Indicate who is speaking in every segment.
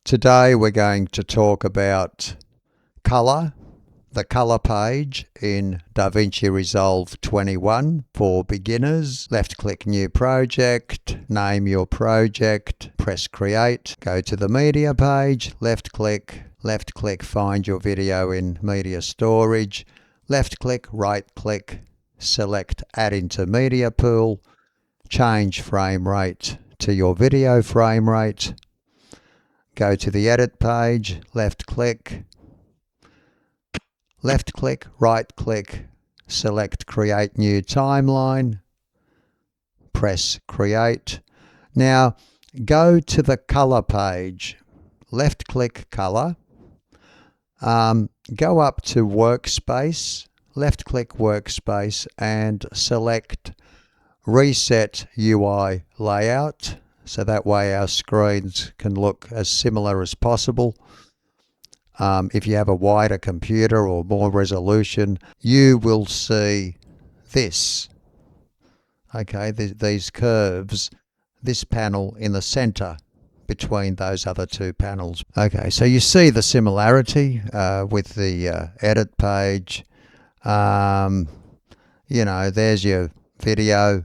Speaker 1: Today we're going to talk about colour, the colour page in DaVinci Resolve 21 for beginners. Left click New Project, name your project, press Create, go to the media page, left click, find your video in media storage, left click, right click, select Add into Media Pool, change frame rate to your video frame rate. Go to the edit page, left click, right click, select create new timeline, press create. Now go to the color page, left click color, go up to workspace, left click workspace and select reset UI layout. So that way our screens can look as similar as possible. If you have a wider computer or more resolution, you will see this. Okay, these curves, this panel in the center between those other two panels. Okay, so you see the similarity with the edit page. You know, there's your video.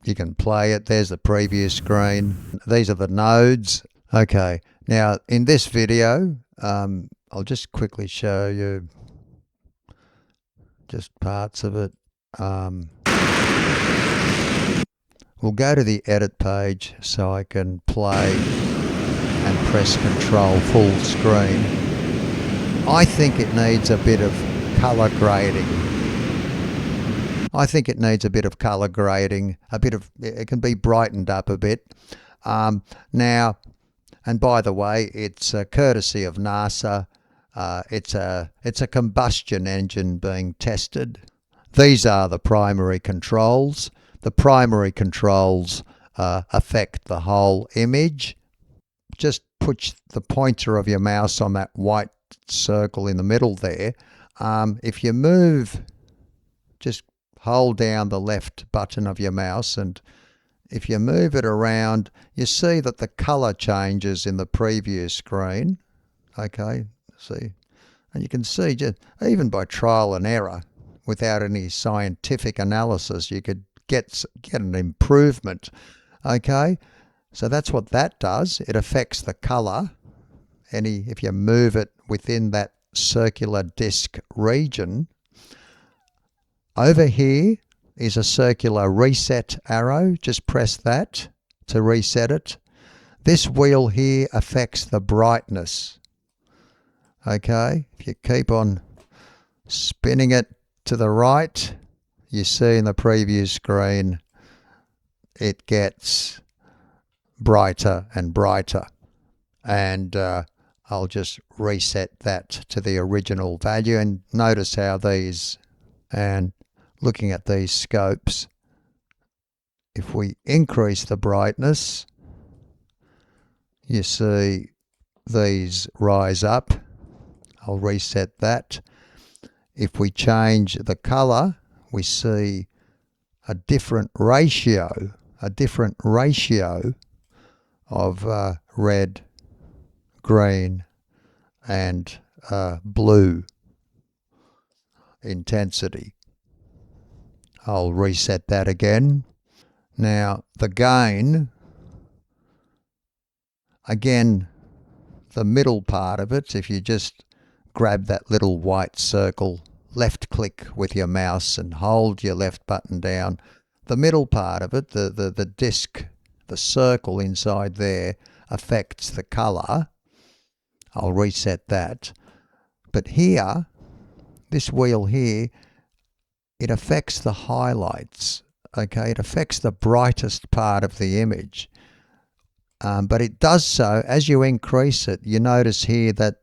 Speaker 1: You can play it. There's the preview screen. These are the nodes. Okay, now in this video, I'll just quickly show you just parts of it. We'll go to the edit page so I can play and press Control full screen. I think it needs a bit of color grading. It can be brightened up a bit. Now, and by the way, it's courtesy of NASA. It's a combustion engine being tested. These are the primary controls. The primary controls affect the whole image. Just put the pointer of your mouse on that white circle in the middle there. If you move, just hold down the left button of your mouse, and if you move it around, you see that the color changes in the preview screen. Okay, see, and you can see just even by trial and error, without any scientific analysis, you could get an improvement. Okay, so that's what that does. It affects the color. If you move it within that circular disc region. Over here is a circular reset arrow. Just press that to reset it. This wheel here affects the brightness. Okay, if you keep on spinning it to the right, you see in the preview screen it gets brighter and brighter. And I'll just reset that to the original value, and notice how these, and looking at these scopes, if we increase the brightness, you see these rise up. I'll reset that. If we change the color, we see a different ratio of red, green and blue intensity. I'll reset that again. Now the gain, again, the middle part of it, if you just grab that little white circle, left click with your mouse and hold your left button down, the middle part of it, the disc, the circle inside there, affects the color. I'll reset that. But here, this wheel here, it affects the highlights. Okay, it affects the brightest part of the image. But it does so as you increase it. You notice here that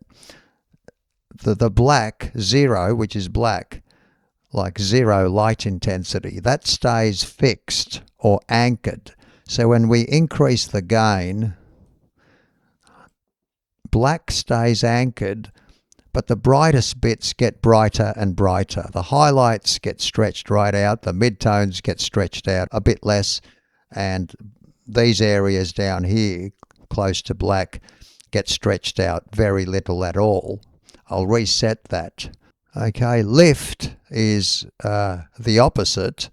Speaker 1: the black, 0, which is black, like 0 light intensity, that stays fixed or anchored. So when we increase the gain, black stays anchored, but the brightest bits get brighter and brighter. The highlights get stretched right out, the midtones get stretched out a bit less, and these areas down here close to black gets stretched out very little at all. I'll reset that. Okay, lift is the opposite.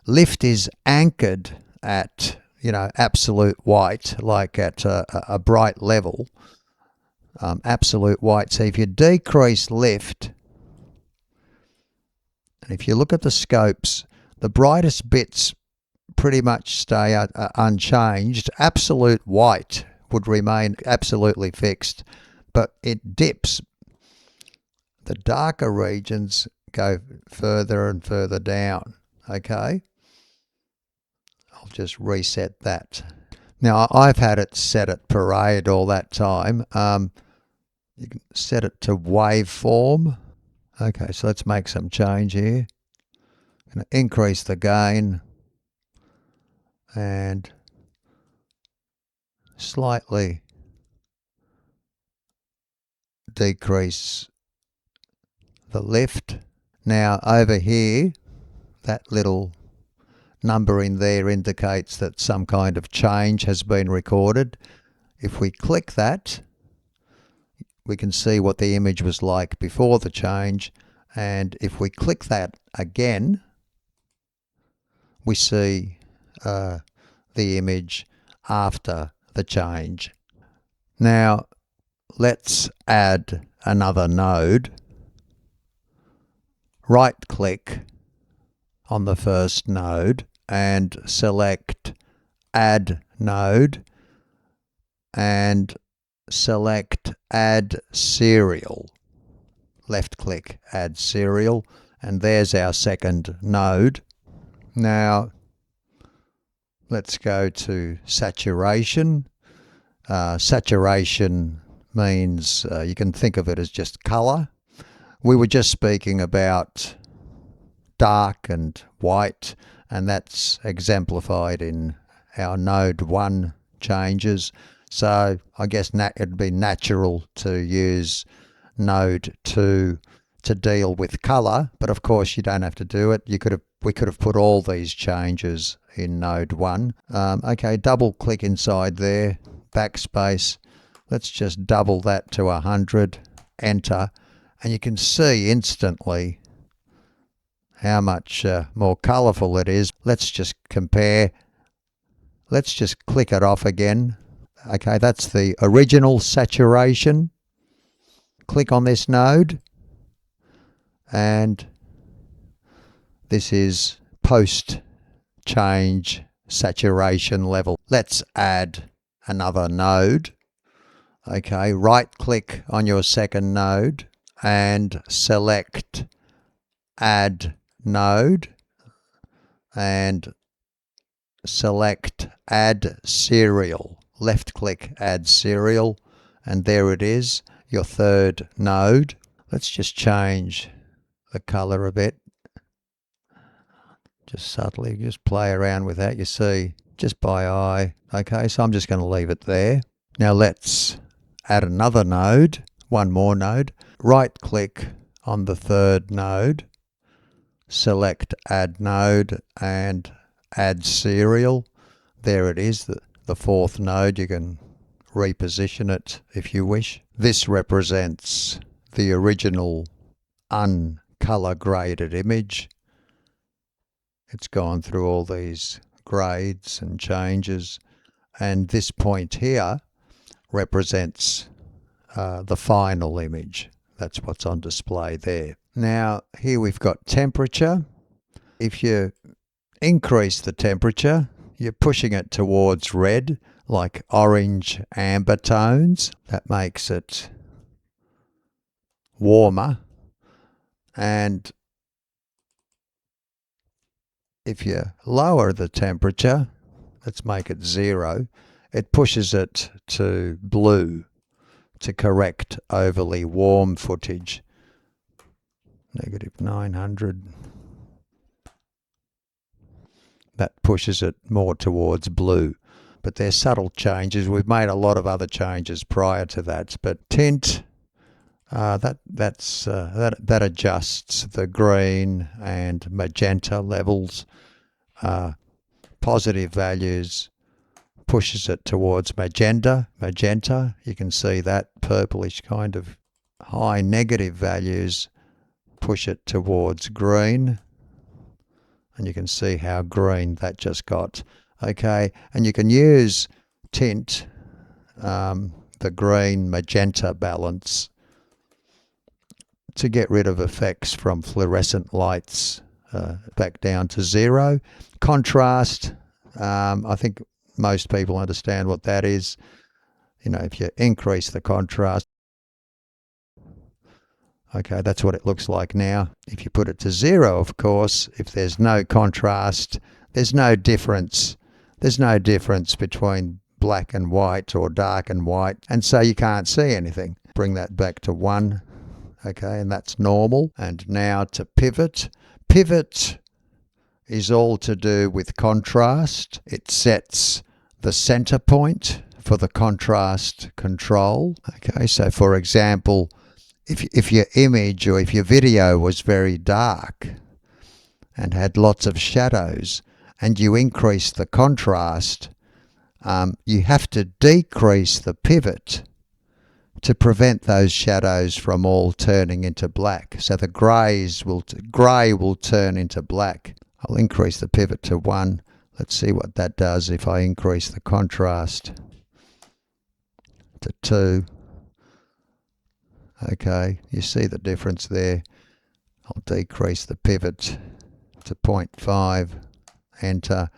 Speaker 1: Lift is anchored at, absolute white, like at a bright level, absolute white. So if you decrease lift, and if you look at the scopes, the brightest bits pretty much stay unchanged. Absolute white would remain absolutely fixed, but it dips. The darker regions go further and further down. Okay, I'll just reset that. Now I've had it set at parade all that time. You can set it to waveform. Okay, so let's make some change here. I'm going to increase the gain and slightly decrease the lift. Now over here, that little number in there indicates that some kind of change has been recorded. If we click that, we can see what the image was like before the change, and if we click that again, we see the image after the change. Now let's add another node. Right click on the first node and select Add Node and select Add Serial. Left click, Add Serial, and there's our second node. Now let's go to saturation. Saturation means you can think of it as just color. We were just speaking about dark and white, and that's exemplified in our node 1 changes. So I guess it'd be natural to use node 2 to deal with color, but of course you don't have to do it. We could have put all these changes in node 1. Okay, double click inside there, backspace. Let's just double that to 100, enter, and you can see instantly how much more colorful it is. Let's just compare. Let's just click it off again. Okay, that's the original saturation. Click on this node, and this is post change saturation level. Let's add another node. Okay, right click on your second node and select Add Node and select Add Serial. Left click, Add Serial, and there it is, your third node. Let's just change the color a bit. Just subtly, just play around with that, you see, just by eye. Okay, so I'm just going to leave it there. Now let's add another node, one more node. Right click on the third node, select Add Node and Add Serial. There it is, the fourth node. You can reposition it if you wish. This represents the original uncolor graded image. It's gone through all these grades and changes, and this point here represents the final image. That's what's on display there. Now here we've got temperature. If you increase the temperature, you're pushing it towards red, like orange amber tones. That makes it warmer. And if you lower the temperature, let's make it 0, it pushes it to blue to correct overly warm footage. -900. That pushes it more towards blue. But they're subtle changes. We've made a lot of other changes prior to that. But tint, that adjusts the green and magenta levels, positive values, pushes it towards magenta. You can see that purplish kind of high negative values push it towards green. And you can see how green that just got. Okay, and you can use tint, the green magenta balance, to get rid of effects from fluorescent lights back down to 0. Contrast, I think most people understand what that is. You know, if you increase the contrast, okay, that's what it looks like now. If you put it to 0, of course, if there's no contrast, there's no difference. There's no difference between black and white or dark and white, and so you can't see anything. Bring that back to 1, okay, and that's normal. And now to pivot. Pivot is all to do with contrast. It sets the center point for the contrast control. Okay, so for example, if your image or if your video was very dark and had lots of shadows and you increase the contrast, you have to decrease the pivot to prevent those shadows from all turning into black. So the grey will turn into black. I'll increase the pivot to 1. Let's see what that does if I increase the contrast to 2. Okay, you see the difference there. I'll decrease the pivot to 0.5, enter.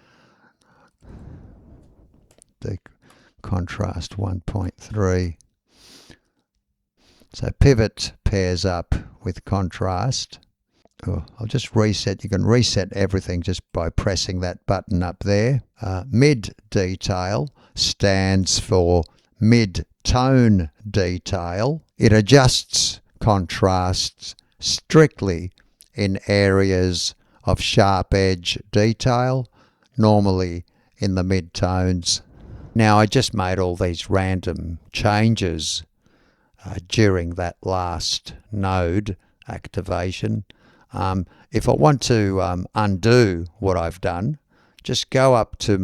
Speaker 1: Contrast 1.3. So pivot pairs up with contrast. Oh, I'll just reset. You can reset everything just by pressing that button up there. Mid detail stands for mid-tone detail. It adjusts contrasts strictly in areas of sharp edge detail, normally in the mid-tones. Now, I just made all these random changes during that last node activation. If I want to undo what I've done, just go up to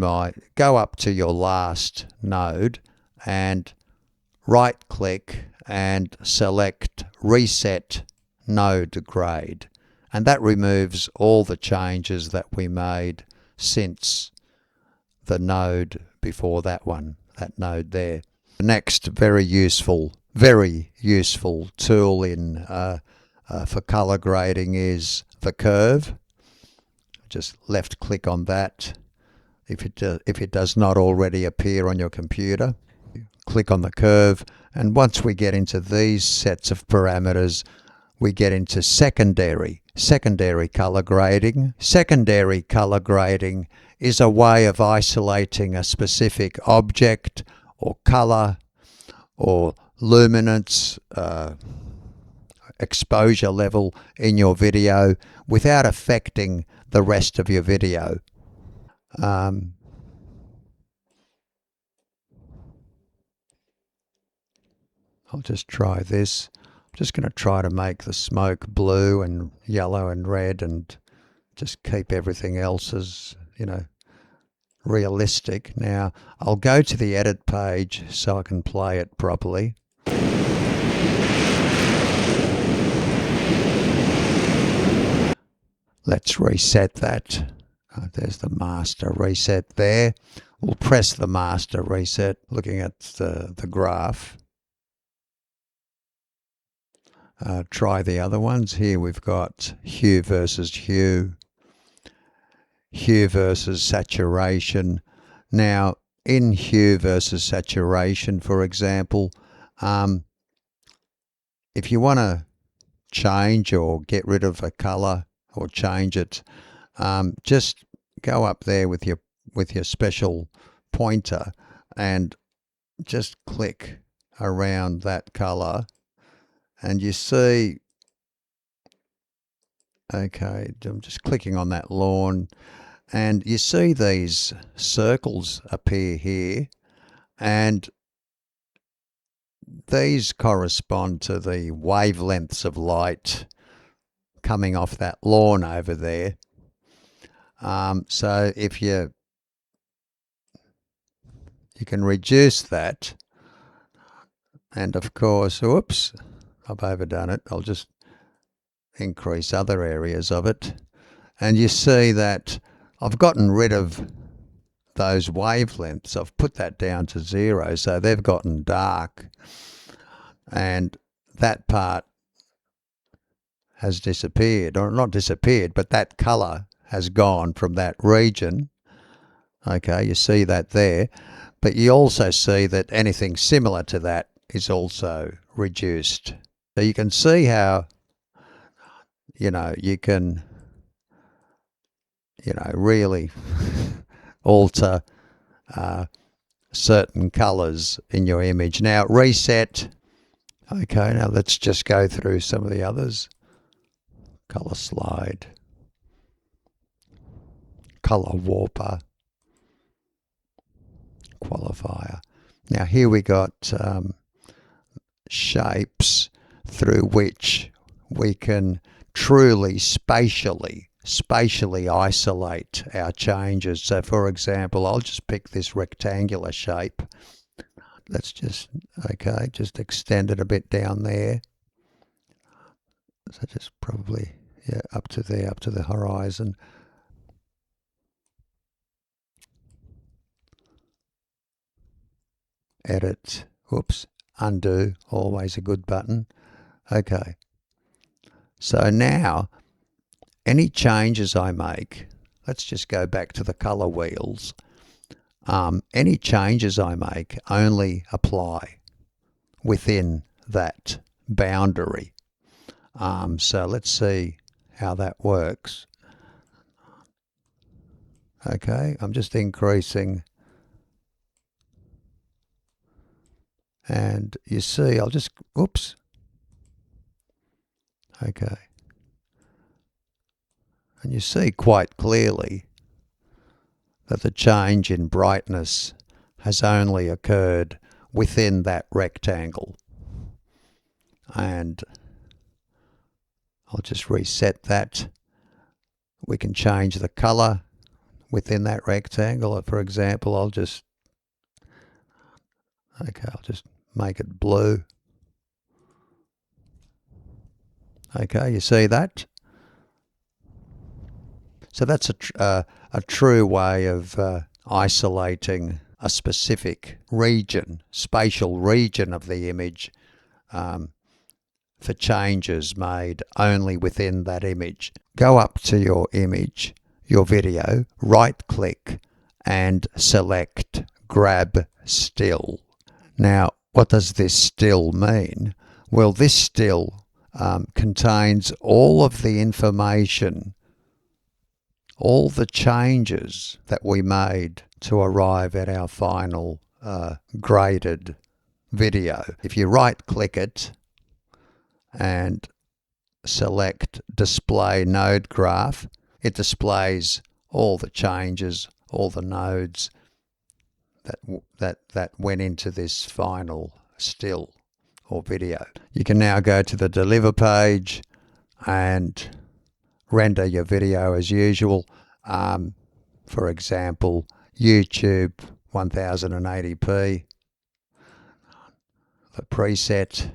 Speaker 1: your last node and right click and select reset node grade, and that removes all the changes that we made since the node before that one, that node there. The next very useful tool in for color grading is the curve. Just left click on that if it does not already appear on your computer. Click on the curve, and once we get into these sets of parameters, we get into secondary color grading. Secondary color grading is a way of isolating a specific object or color or luminance, exposure level in your video without affecting the rest of your video. I'll just try this. I'm just going to try to make the smoke blue and yellow and red and just keep everything else as, realistic. Now, I'll go to the edit page so I can play it properly. Let's reset that. There's the master reset there. We'll press the master reset, looking at the graph. Try the other ones. Here we've got hue versus hue, hue versus saturation. Now, in hue versus saturation, for example, if you want to change or get rid of a color or change it, just go up there with your special pointer and just click around that color. And you see, okay, I'm just clicking on that lawn, and you see these circles appear here, and these correspond to the wavelengths of light coming off that lawn over there. So if you You can reduce that. And of course, whoops, I've overdone it. I'll just increase other areas of it. And you see that I've gotten rid of those wavelengths. I've put that down to 0, so they've gotten dark. And that part has disappeared, or not disappeared, but that colour has gone from that region. Okay, you see that there. But you also see that anything similar to that is also reduced. So you can see how, you can, really alter certain colours in your image. Now, reset. Okay, now let's just go through some of the others. Colour slide. Colour warper. Qualifier. Now here we got shapes through which we can truly spatially isolate our changes. So for example, I'll just pick this rectangular shape. Let's just extend it a bit down there. So just probably, up to there, up to the horizon. Edit, whoops, undo, always a good button. Okay. So now, any changes I make, let's just go back to the colour wheels. Any changes I make only apply within that boundary. So let's see how that works. Okay, I'm just increasing. And you see, I'll just, whoops. Okay. And you see quite clearly that the change in brightness has only occurred within that rectangle. And I'll just reset that. We can change the color within that rectangle. For example, I'll just make it blue. Okay, you see that? So that's a true way of isolating a specific region, spatial region of the image for changes made only within that image. Go up to your image, your video, right-click and select Grab Still. Now, what does this still mean? Well, this still contains all of the information, all the changes that we made to arrive at our final graded video. If you right-click it and select Display Node Graph, it displays all the changes, all the nodes that went into this final still or video. You can now go to the Deliver page and render your video as usual. For example, YouTube 1080p. The preset,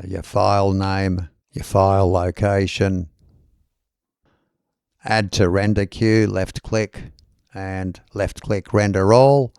Speaker 1: your file name, your file location. Add to render queue, left click and left click render all.